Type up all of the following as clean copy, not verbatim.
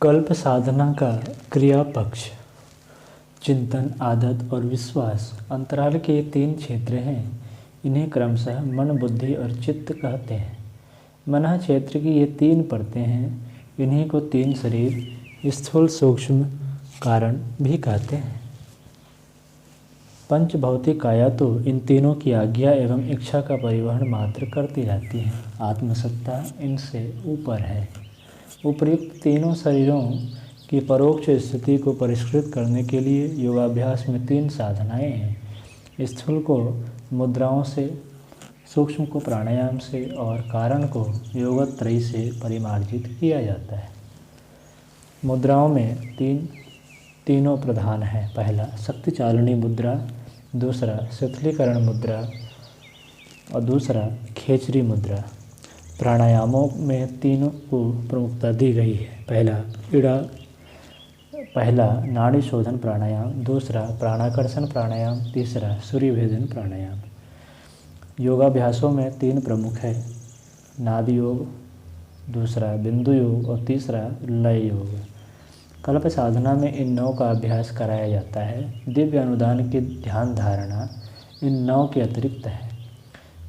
कल्प साधना का क्रिया पक्ष। चिंतन, आदत और विश्वास अंतराल के ये तीन क्षेत्र हैं। इन्हें क्रमशः मन, बुद्धि और चित्त कहते हैं। मन क्षेत्र की ये तीन परतें हैं। इन्हीं को तीन शरीर, स्थूल, सूक्ष्म, कारण भी कहते हैं। पंचभौतिक काया तो इन तीनों की आज्ञा एवं इच्छा का परिवहन मात्र करती रहती है। आत्मसत्ता इनसे ऊपर है। उपर्युक्त तीनों शरीरों की परोक्ष स्थिति को परिष्कृत करने के लिए योगाभ्यास में तीन साधनाएं हैं। स्थूल को मुद्राओं से, सूक्ष्म को प्राणायाम से और कारण को योगत्रयी से परिमार्जित किया जाता है। मुद्राओं में तीनों प्रधान हैं। पहला शक्ति चालनी मुद्रा, दूसरा शिथिलीकरण मुद्रा और दूसरा खेचरी मुद्रा। प्राणायामों में तीनों को प्रमुखता दी गई है। पहला नाड़ी शोधन प्राणायाम, दूसरा प्राणाकर्षण प्राणायाम, तीसरा सूर्य भेदन प्राणायाम। योगाभ्यासों में तीन प्रमुख है। नाद योग, दूसरा बिंदु योग और तीसरा लय योग। कल्प साधना में इन 9 का अभ्यास कराया जाता है। दिव्य अनुदान की ध्यान धारणा इन 9 के अतिरिक्त है।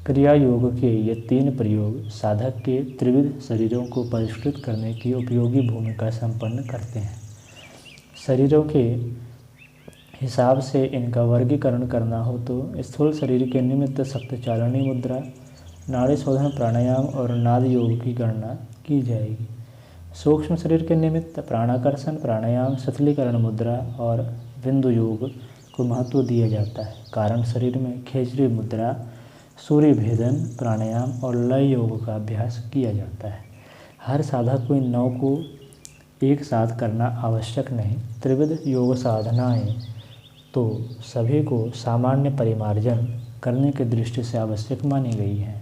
क्रिया योग के ये तीन प्रयोग साधक के त्रिविध शरीरों को परिष्कृत करने की उपयोगी भूमिका संपन्न करते हैं। शरीरों के हिसाब से इनका वर्गीकरण करना हो तो स्थूल शरीर के निमित्त शक्ति चालनी मुद्रा, नाड़ी शोधन प्राणायाम और नाद योग की गणना की जाएगी। सूक्ष्म शरीर के निमित्त प्राणाकर्षण प्राणायाम, शिथिलीकरण मुद्रा और बिंदु योग को महत्व दिया जाता है। कारण शरीर में खेचरी मुद्रा, सूर्य भेदन प्राणायाम और लय योग का अभ्यास किया जाता है। हर साधक को इन 9 को एक साथ करना आवश्यक नहीं। त्रिविध योग साधनाएं तो सभी को सामान्य परिमार्जन करने की दृष्टि से आवश्यक मानी गई हैं।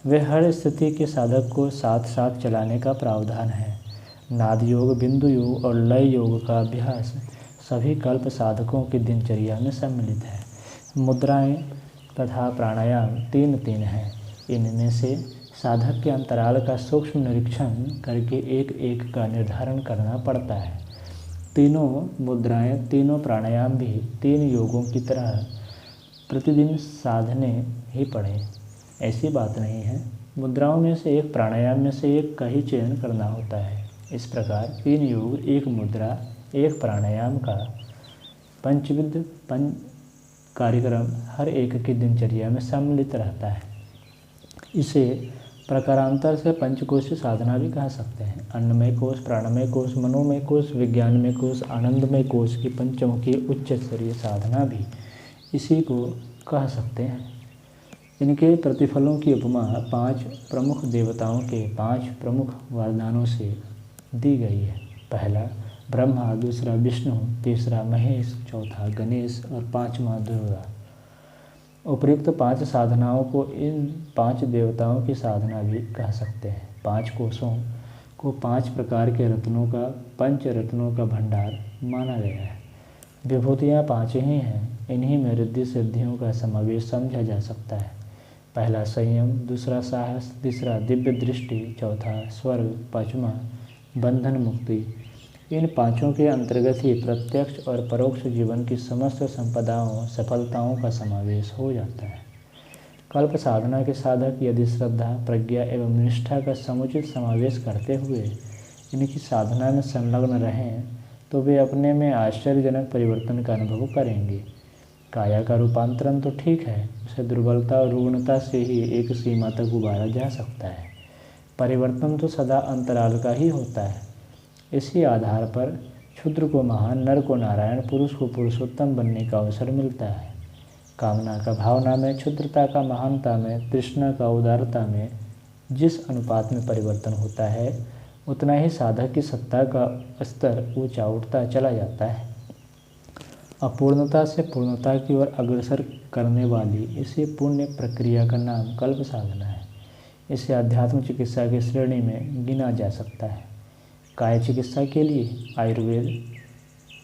वे हर स्थिति के साधक को साथ साथ चलाने का प्रावधान है। नाद योग, बिंदु योग और लय योग का अभ्यास सभी कल्प साधकों की दिनचर्या में सम्मिलित है। मुद्राएं तथा प्राणायाम तीन हैं। इनमें से साधक के अंतराल का सूक्ष्म निरीक्षण करके एक एक का निर्धारण करना पड़ता है। तीनों मुद्राएं, तीनों प्राणायाम भी तीन योगों की तरह प्रतिदिन साधने ही पड़े, ऐसी बात नहीं है। मुद्राओं में से एक, प्राणायाम में से एक का ही चयन करना होता है। इस प्रकार तीन योग, एक मुद्रा, एक प्राणायाम का पंचविध कार्यक्रम हर एक की दिनचर्या में सम्मिलित रहता है। इसे प्रकारांतर से पंचकोशीय साधना भी कह सकते हैं। अन्नमय कोश, प्राणमय कोश, मनोमय कोश, विज्ञानमय कोश, आनंदमय कोश की पंचमुखी उच्च स्तरीय साधना भी इसी को कह सकते हैं। इनके प्रतिफलों की उपमा 5 प्रमुख देवताओं के 5 प्रमुख वरदानों से दी गई है। पहला ब्रह्मा, दूसरा विष्णु, तीसरा महेश, चौथा गणेश और पांचवा दुर्गा। उपयुक्त 5 साधनाओं को इन 5 देवताओं की साधना भी कह सकते हैं। 5 कोशों को 5 प्रकार के रत्नों का, पंच रत्नों का भंडार माना गया है। विभूतियाँ 5 ही हैं। इन्हीं में रिद्धि सिद्धियों का समावेश समझा जा सकता है। पहला संयम, दूसरा साहस, तीसरा दिव्य दृष्टि, चौथा स्वर्ग, पांचवा बंधन मुक्ति। इन 5 के अंतर्गत ही प्रत्यक्ष और परोक्ष जीवन की समस्त संपदाओं, सफलताओं का समावेश हो जाता है। कल्प साधना के साधक यदि श्रद्धा, प्रज्ञा एवं निष्ठा का समुचित समावेश करते हुए इनकी साधना में संलग्न रहें तो वे अपने में आश्चर्यजनक परिवर्तन का अनुभव करेंगे। काया का रूपांतरण तो ठीक है, उसे दुर्बलता और रुग्णता से ही एक सीमा तक उबारा जा सकता है। परिवर्तन तो सदा अंतराल का ही होता है। इसी आधार पर क्षुद्र को महान, नर को नारायण, पुरुष को पुरुषोत्तम बनने का अवसर मिलता है। कामना का भावना में, क्षुद्रता का महानता में, तृष्णा का उदारता में जिस अनुपात में परिवर्तन होता है उतना ही साधक की सत्ता का स्तर ऊंचा उठता चला जाता है। अपूर्णता से पूर्णता की ओर अग्रसर करने वाली इसी पुण्य प्रक्रिया का नाम कल्प साधना है। इसे अध्यात्म चिकित्सा की श्रेणी में गिना जा सकता है। काय चिकित्सा के लिए आयुर्वेद,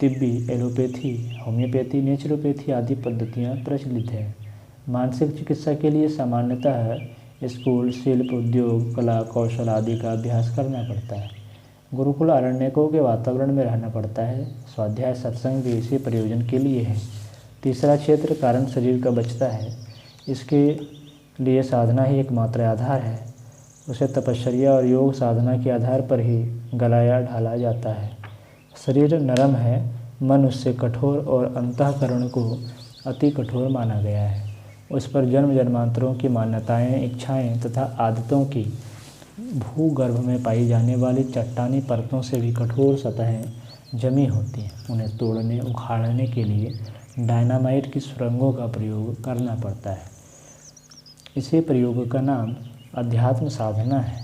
तिब्बी, एलोपैथी, होम्योपैथी, नेचुरोपैथी आदि पद्धतियाँ प्रचलित हैं। मानसिक चिकित्सा के लिए सामान्यतः स्कूल, शिल्प, उद्योग, कला, कौशल आदि का अभ्यास करना पड़ता है। गुरुकुल अरण्यकों के वातावरण में रहना पड़ता है। स्वाध्याय सत्संग भी इसी प्रयोजन के लिए है। तीसरा क्षेत्र कारण शरीर का बचता है। इसके लिए साधना ही एकमात्र आधार है। उसे तपश्चर्या और योग साधना के आधार पर ही गलाया ढाला जाता है। शरीर नरम है, मन उससे कठोर और अंतःकरण को अति कठोर माना गया है। उस पर जन्म जन्मांतरों की मान्यताएं, इच्छाएं तथा आदतों की भूगर्भ में पाई जाने वाली चट्टानी परतों से भी कठोर सतहें जमी होती हैं। उन्हें तोड़ने उखाड़ने के लिए डायनामाइट की सुरंगों का प्रयोग करना पड़ता है। इसी प्रयोग का नाम अध्यात्म साधना है।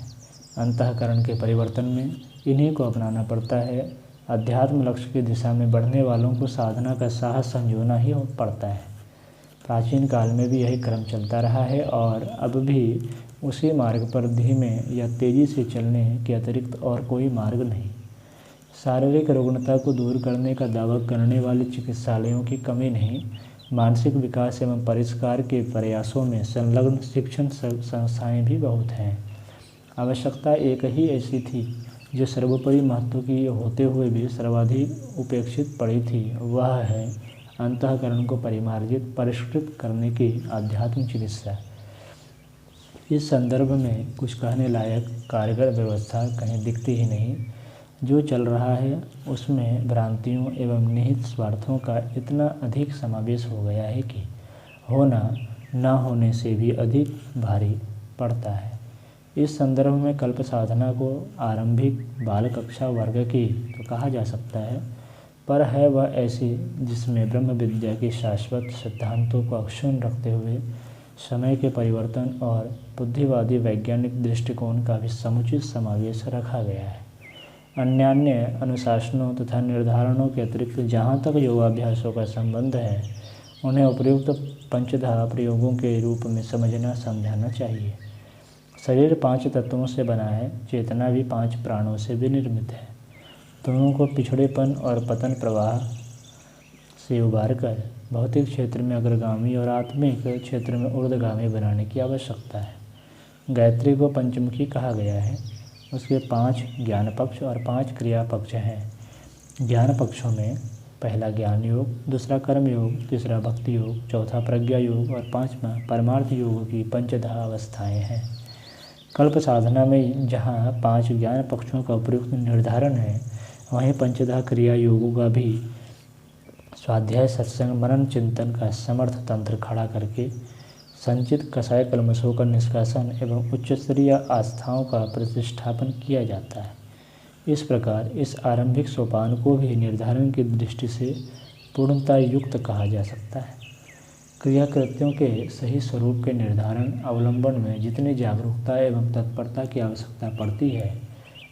अंतःकरण के परिवर्तन में इन्हीं को अपनाना पड़ता है। अध्यात्म लक्ष्य की दिशा में बढ़ने वालों को साधना का साहस संजोना ही पड़ता है। प्राचीन काल में भी यही क्रम चलता रहा है और अब भी उसी मार्ग पर धीमे या तेज़ी से चलने के अतिरिक्त और कोई मार्ग नहीं। शारीरिक रुग्णता को दूर करने का दावा करने वाले चिकित्सालयों की कमी नहीं। मानसिक विकास एवं परिष्कार के प्रयासों में संलग्न शिक्षण संस्थाएं भी बहुत हैं। आवश्यकता एक ही ऐसी थी जो सर्वोपरि महत्व की होते हुए भी सर्वाधिक उपेक्षित पड़ी थी, वह है अंतःकरण को परिमार्जित परिष्कृत करने की आध्यात्म चिकित्सा। इस संदर्भ में कुछ कहने लायक कारगर व्यवस्था कहीं दिखती ही नहीं। जो चल रहा है उसमें भ्रांतियों एवं निहित स्वार्थों का इतना अधिक समावेश हो गया है कि होना न होने से भी अधिक भारी पड़ता है। इस संदर्भ में कल्प साधना को आरंभिक बाल कक्षा वर्ग की तो कहा जा सकता है, पर है वह ऐसी जिसमें ब्रह्म विद्या के शाश्वत सिद्धांतों को अक्षुण्ण रखते हुए समय के परिवर्तन और बुद्धिवादी वैज्ञानिक दृष्टिकोण का भी समुचित समावेश रखा गया है। अन्यान्य अनुशासनों तथा निर्धारणों के अतिरिक्त जहाँ तक योगाभ्यासों का संबंध है, उन्हें उपयुक्त पंचधा प्रयोगों के रूप में समझना समझाना चाहिए। शरीर 5 तत्वों से बना है, चेतना भी 5 प्राणों से भी निर्मित है। दोनों को पिछड़ेपन और पतन प्रवाह से उबार कर भौतिक क्षेत्र में अग्रगामी और आत्मिक क्षेत्र में ऊर्ध्वगामी बनाने की आवश्यकता है। गायत्री को पंचमुखी कहा गया है। उसके 5 ज्ञान पक्ष और 5 क्रिया पक्ष हैं। ज्ञान पक्षों में पहला ज्ञान योग, दूसरा कर्म योग, तीसरा भक्ति योग, चौथा प्रज्ञा योग और 5वां परमार्थ योग की पंचधा अवस्थाएं हैं। कल्प साधना में जहाँ 5 ज्ञान पक्षों का उपयुक्त निर्धारण है, वहीं पंचधा क्रिया योगों का भी स्वाध्याय सत्संग मनन चिंतन का समर्थ तंत्र खड़ा करके संचित कसाय कल्मशों का निष्कासन एवं उच्च स्तरीय आस्थाओं का प्रतिष्ठापन किया जाता है। इस प्रकार इस आरंभिक सोपान को भी निर्धारण की दृष्टि से पूर्णता युक्त कहा जा सकता है। क्रियाकृत्यों के सही स्वरूप के निर्धारण अवलंबन में जितनी जागरूकता एवं तत्परता की आवश्यकता पड़ती है,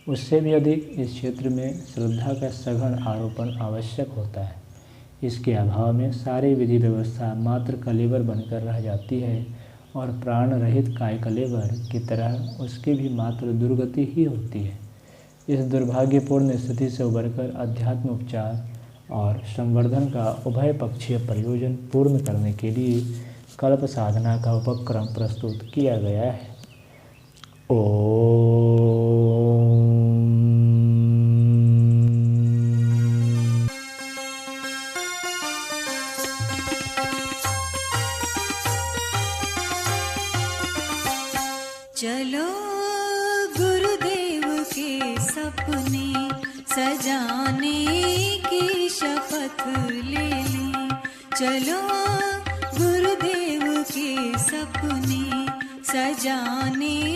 उससे भी अधिक इस क्षेत्र में श्रद्धा का सघन आरोपण आवश्यक होता है। इसके अभाव में सारी विधि व्यवस्था मात्र कलेवर बनकर रह जाती है और प्राण रहित काय कलेवर की तरह उसकी भी मात्र दुर्गति ही होती है। इस दुर्भाग्यपूर्ण स्थिति से उबरकर अध्यात्म उपचार और संवर्धन का उभय पक्षीय प्रयोजन पूर्ण करने के लिए कल्प साधना का उपक्रम प्रस्तुत किया गया है। चलो गुरुदेव के सपने सजाने की शपथ ले लें। चलो गुरुदेव के सपने सजाने